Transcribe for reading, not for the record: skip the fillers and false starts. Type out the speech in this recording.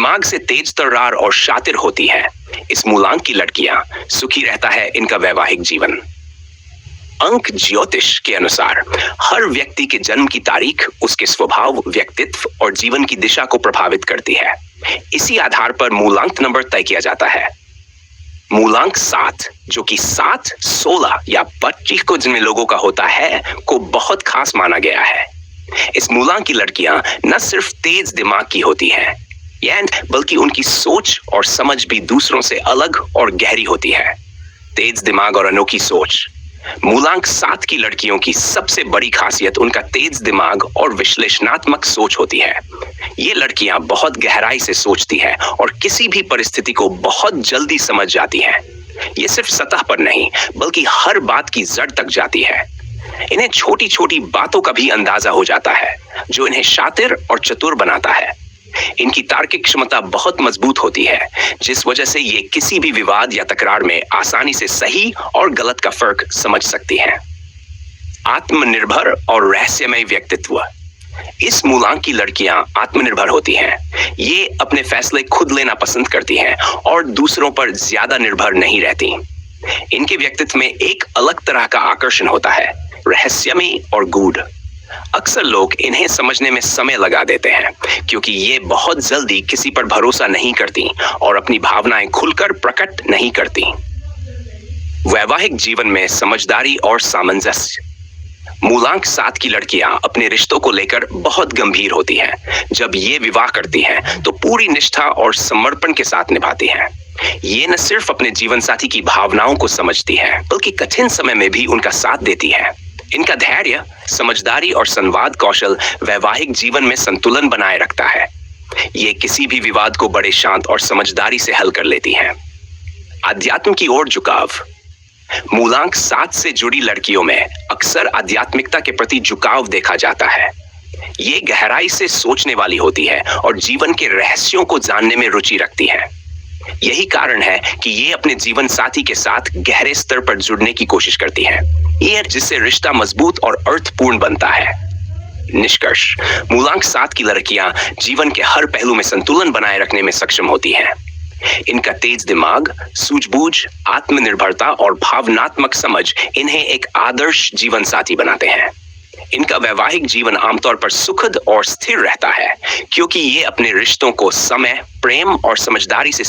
दिमाग से तेज तर्रार और शातिर होती हैं। इस मूलांक की लड़कियां सुखी रहता है इनका वैवाहिक जीवन। अंक ज्योतिष के अनुसार हर व्यक्ति के जन्म की तारीख उसके स्वभाव, व्यक्तित्व और जीवन की दिशा को प्रभावित करती है। इसी आधार पर मूलांक नंबर तय किया जाता है। मूलांक 7, जो कि 7, 16 या 25 को जिन लोगों का होता है, को बहुत खास माना गया है। इस मूलांक की लड़कियां न सिर्फ तेज दिमाग की होती हैं, बल्कि उनकी सोच और समझ भी दूसरों से अलग और गहरी होती है। तेज दिमाग और अनोखी सोच। मूलांक 7 की लड़कियों की सबसे बड़ी खासियत उनका तेज दिमाग और विश्लेषणात्मक सोच होती है। ये लड़कियां बहुत गहराई से सोचती हैं और किसी भी परिस्थिति को बहुत जल्दी समझ जाती हैं। ये सिर्फ सतह पर नहीं, बल्कि हर बात की जड़ तक जाती है। इन्हें छोटी छोटी बातों का भी अंदाजा हो जाता है, जो इन्हें शातिर और चतुर बनाता है। इनकी तार्किक क्षमता बहुत मजबूत होती है, जिस वजह से ये किसी भी विवाद या तकरार में आसानी से सही और गलत का फर्क समझ सकती हैं। आत्मनिर्भर और रहस्यमय व्यक्तित्व। इस मूलांक की लड़कियां आत्मनिर्भर होती हैं। ये अपने फैसले खुद लेना पसंद करती हैं और दूसरों पर ज्यादा निर्भर नहीं रहती। इनके व्यक्तित्व में एक अलग तरह का आकर्षण होता है, रहस्यमय और गूढ़। अक्सर लोग इन्हें समझने में समय लगा देते हैं, क्योंकि ये बहुत जल्दी किसी पर भरोसा नहीं करती और अपनी भावनाएं खुलकर प्रकट नहीं करती। वैवाहिक जीवन में समझदारी और सामंजस्य। मूलांक 7 की लड़कियां अपने रिश्तों को लेकर बहुत गंभीर होती हैं। जब ये विवाह करती हैं, तो पूरी निष्ठा और समर्पण के साथ निभाती हैं। ये न सिर्फ अपने जीवन साथी की भावनाओं को समझती हैं, बल्कि कठिन समय में भी उनका साथ देती हैं। इनका धैर्य, समझदारी और संवाद कौशल वैवाहिक जीवन में संतुलन बनाए रखता है। ये किसी भी विवाद को बड़े शांत और समझदारी से हल कर लेती हैं। अध्यात्म की ओर झुकाव। मूलांक 7 से जुड़ी लड़कियों में अक्सर आध्यात्मिकता के प्रति झुकाव देखा जाता है। ये गहराई से सोचने वाली होती है और जीवन के रहस्यों को जानने में रुचि रखती है। यही कारण है कि ये अपने जीवन साथी के साथ गहरे स्तर पर जुड़ने की कोशिश करती है, जिससे रिश्ता मजबूत और अर्थपूर्ण बनता है। निष्कर्ष, मूलांक 7 की लड़कियां जीवन के हर पहलू में संतुलन बनाए रखने में सक्षम होती हैं। इनका तेज दिमाग, सूझबूझ, आत्मनिर्भरता और भावनात्मक समझ इन्हें एक आदर्श जीवन साथी बनाते हैं। इनका वैवाहिक जीवन आमतौर पर सुखद और स्थिर रहता है, क्योंकि ये अपने रिश्तों को समय, प्रेम और समझदारी से